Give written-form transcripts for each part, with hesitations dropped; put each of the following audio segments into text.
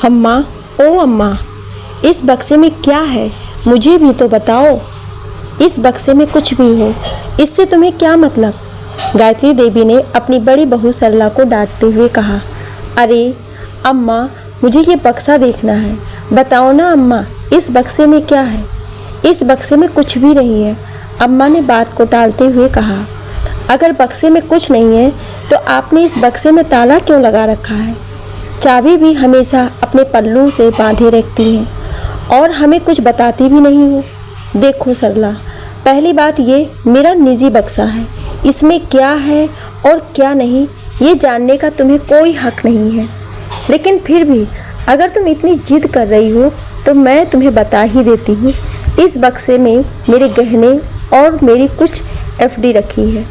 अम्मा, ओ अम्मा, इस बक्से में क्या है? मुझे भी तो बताओ। इस बक्से में कुछ भी हो, इससे तुम्हें क्या मतलब? गायत्री देवी ने अपनी बड़ी बहू सरला को डांटते हुए कहा। अरे अम्मा, मुझे ये बक्सा देखना है, बताओ ना अम्मा, इस बक्से में क्या है? इस बक्से में कुछ भी नहीं है, अम्मा ने बात को टालते हुए कहा। अगर बक्से में कुछ नहीं है तो आपने इस बक्से में ताला क्यों लगा रखा है? चाबी भी हमेशा अपने पल्लू से बांधे रखती है और हमें कुछ बताती भी नहीं हो। देखो सरला, पहली बात ये मेरा निजी बक्सा है, इसमें क्या है और क्या नहीं ये जानने का तुम्हें कोई हक नहीं है। लेकिन फिर भी अगर तुम इतनी जिद कर रही हो तो मैं तुम्हें बता ही देती हूँ। इस बक्से में मेरे गहने और मेरी कुछ एफडी रखी है।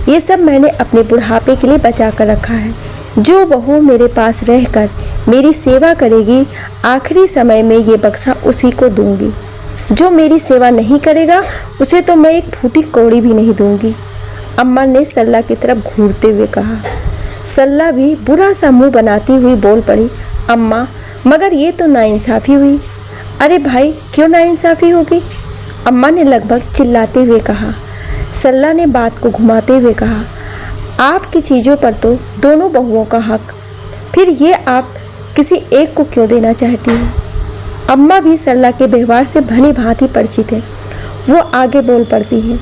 ये सब मैंने अपने बुढ़ापे के लिए बचा कर रखा है। जो बहू मेरे पास रहकर मेरी सेवा करेगी, आखिरी समय में ये बक्सा उसी को दूंगी। जो मेरी सेवा नहीं करेगा उसे तो मैं एक फूटी कौड़ी भी नहीं दूंगी। अम्मा ने सरला की तरफ घूरते हुए कहा। सरला भी बुरा सा मुंह बनाती हुई बोल पड़ी। अम्मा, मगर ये तो नाइंसाफ़ी हुई। अरे भाई, क्यों नाइंसाफ़ी होगी? अम्मा ने लगभग चिल्लाते हुए कहा। सरला ने बात को घुमाते हुए कहा, आपकी चीज़ों पर तो दोनों बहुओं का हक, फिर ये आप किसी एक को क्यों देना चाहती हो? अम्मा भी सरला के व्यवहार से भली भांति परिचित है। वो आगे बोल पड़ती है।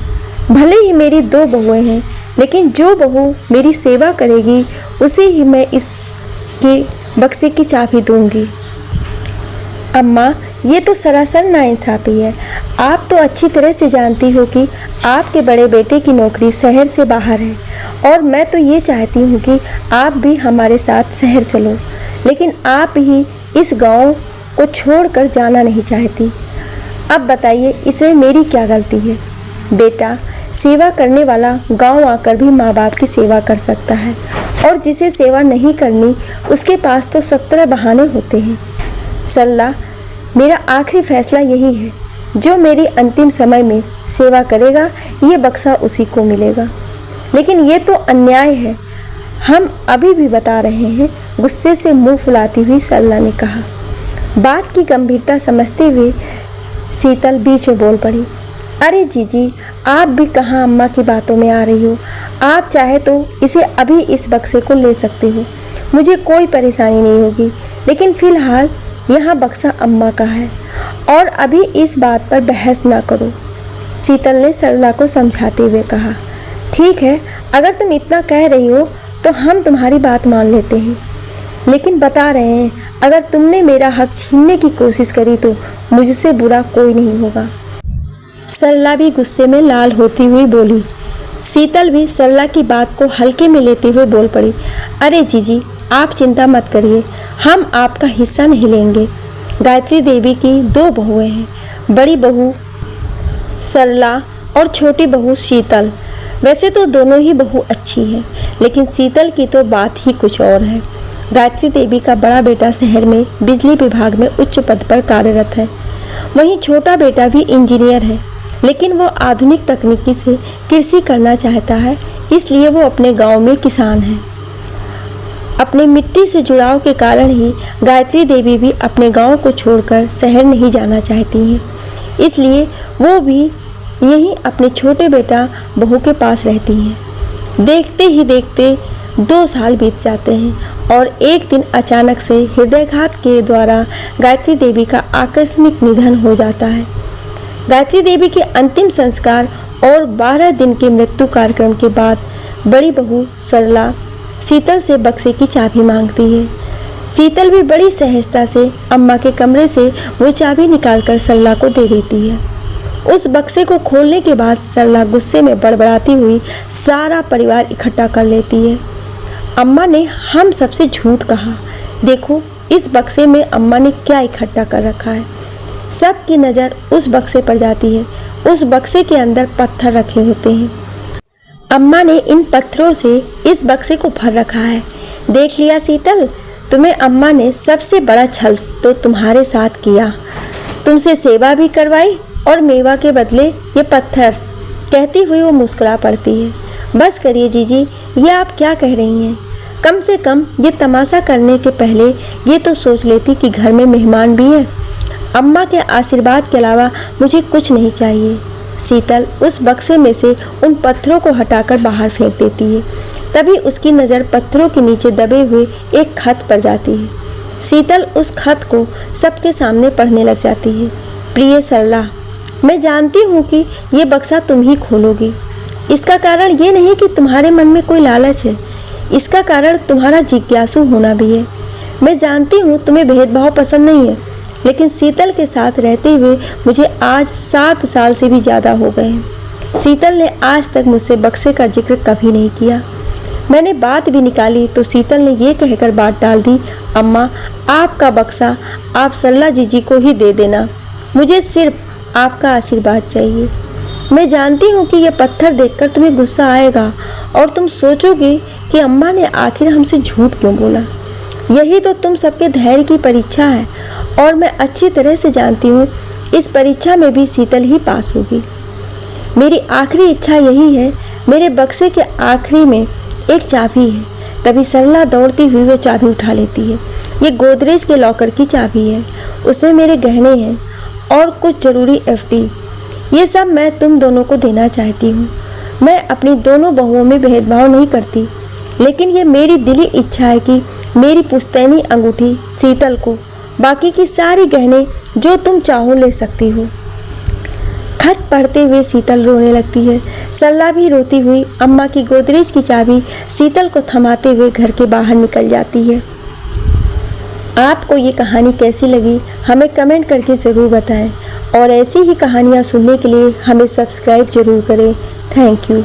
भले ही मेरी दो बहुएं हैं, लेकिन जो बहू मेरी सेवा करेगी उसे ही मैं इसके बक्से की चाबी दूंगी। अम्मा, ये तो सरासर नाइंसाफ़ी है। आप तो अच्छी तरह से जानती हो कि आपके बड़े बेटे की नौकरी शहर से बाहर है और मैं तो ये चाहती हूँ कि आप भी हमारे साथ शहर चलो, लेकिन आप ही इस गांव को छोड़कर जाना नहीं चाहती। अब बताइए, इसमें मेरी क्या गलती है? बेटा, सेवा करने वाला गांव आकर भी माँ बाप की सेवा कर सकता है और जिसे सेवा नहीं करनी उसके पास तो 17 बहाने होते हैं। सरला, मेरा आखिरी फैसला यही है, जो मेरी अंतिम समय में सेवा करेगा ये बक्सा उसी को मिलेगा। लेकिन ये तो अन्याय है, हम अभी भी बता रहे हैं, गुस्से से मुंह फुलाती हुई सरला ने कहा। बात की गंभीरता समझते हुए शीतल बीच में बोल पड़ी। अरे जीजी, आप भी कहाँ अम्मा की बातों में आ रही हो? आप चाहे तो इसे अभी इस बक्से को ले सकते हो, मुझे कोई परेशानी नहीं होगी। लेकिन फ़िलहाल यहाँ बक्सा अम्मा का है और अभी इस बात पर बहस ना करो, शीतल ने सरला को समझाते हुए कहा। ठीक है, अगर तुम इतना कह रही हो तो हम तुम्हारी बात मान लेते हैं, लेकिन बता रहे हैं, अगर तुमने मेरा हक छीनने की कोशिश करी तो मुझसे बुरा कोई नहीं होगा। सरला भी गुस्से में लाल होती हुई बोली। शीतल भी सरला की बात को हल्के में लेते हुए बोल पड़ी। अरे जीजी, आप चिंता मत करिए, हम आपका हिस्सा नहीं लेंगे। गायत्री देवी की दो बहुएं हैं, बड़ी बहू सरला और छोटी बहू शीतल। वैसे तो दोनों ही बहू अच्छी है, लेकिन शीतल की तो बात ही कुछ और है। गायत्री देवी का बड़ा बेटा शहर में बिजली विभाग में उच्च पद पर कार्यरत है, वहीं छोटा बेटा भी इंजीनियर है, लेकिन वो आधुनिक तकनीकी से कृषि करना चाहता है, इसलिए वो अपने गांव में किसान है। अपने मिट्टी से जुड़ाव के कारण ही गायत्री देवी भी अपने गांव को छोड़कर शहर नहीं जाना चाहती हैं, इसलिए वो भी यहीं अपने छोटे बेटा बहू के पास रहती हैं। देखते ही देखते 2 साल बीत जाते हैं और एक दिन अचानक से हृदयघात के द्वारा गायत्री देवी का आकस्मिक निधन हो जाता है। गायत्री देवी के अंतिम संस्कार और 12 दिन के मृत्यु कार्यक्रम के बाद बड़ी बहू सरला शीतल से बक्से की चाबी मांगती है। शीतल भी बड़ी सहजता से अम्मा के कमरे से वो चाबी निकालकर सरला को दे देती है। उस बक्से को खोलने के बाद सरला गुस्से में बड़बड़ाती हुई सारा परिवार इकट्ठा कर लेती है। अम्मा ने हम सबसे झूठ कहा, देखो इस बक्से में अम्मा ने क्या इकट्ठा कर रखा है। सबकी नज़र उस बक्से पर जाती है। उस बक्से के अंदर पत्थर रखे होते हैं। अम्मा ने इन पत्थरों से इस बक्से को भर रखा है। देख लिया शीतल, तुम्हें अम्मा ने सबसे बड़ा छल तो तुम्हारे साथ किया, तुमसे सेवा भी करवाई और मेवा के बदले ये पत्थर। कहती हुई वो मुस्कुरा पड़ती है। बस करिए जीजी, ये आप क्या कह रही हैं? कम से कम ये तमाशा करने के पहले ये तो सोच लेती कि घर में मेहमान भी है। अम्मा के आशीर्वाद के अलावा मुझे कुछ नहीं चाहिए। शीतल उस बक्से में से उन पत्थरों को हटाकर बाहर फेंक देती है। तभी उसकी नज़र पत्थरों के नीचे दबे हुए एक खत पर जाती है। शीतल उस खत को सबके सामने पढ़ने लग जाती है। प्रिय सरला, मैं जानती हूँ कि ये बक्सा तुम ही खोलोगी। इसका कारण ये नहीं कि तुम्हारे मन में कोई लालच है, इसका कारण तुम्हारा जिज्ञासु होना भी है। मैं जानती हूँ तुम्हें भेदभाव पसंद नहीं है, लेकिन शीतल के साथ रहते हुए मुझे आज 7 साल से भी ज़्यादा हो गए हैं। शीतल ने आज तक मुझसे बक्से का जिक्र कभी नहीं किया। मैंने बात भी निकाली तो शीतल ने ये कहकर बात डाल दी, अम्मा आपका बक्सा आप सरला जीजी को ही दे देना, मुझे सिर्फ आपका आशीर्वाद चाहिए। मैं जानती हूँ कि यह पत्थर देखकर तुम्हें गुस्सा आएगा और तुम सोचोगे कि अम्मा ने आखिर हमसे झूठ क्यों बोला। यही तो तुम सबके धैर्य की परीक्षा है और मैं अच्छी तरह से जानती हूँ इस परीक्षा में भी शीतल ही पास होगी। मेरी आखिरी इच्छा यही है। मेरे बक्से के आखिरी में एक चाबी है। तभी सरला दौड़ती हुई वो चाबी उठा लेती है। ये गोदरेज के लॉकर की चाबी है, उसमें मेरे गहने हैं और कुछ ज़रूरी FD। ये सब मैं तुम दोनों को देना चाहती हूँ। मैं अपनी दोनों बहुओं में भेदभाव नहीं करती, लेकिन ये मेरी दिली इच्छा है कि मेरी पुश्तैनी अंगूठी शीतल को, बाकी की सारी गहने जो तुम चाहो ले सकती हो। खत पढ़ते हुए शीतल रोने लगती है। सरला भी रोती हुई अम्मा की गोदरेज की चाबी शीतल को थमाते हुए घर के बाहर निकल जाती है। आपको ये कहानी कैसी लगी हमें कमेंट करके ज़रूर बताएं और ऐसी ही कहानियाँ सुनने के लिए हमें सब्सक्राइब ज़रूर करें। Thank you.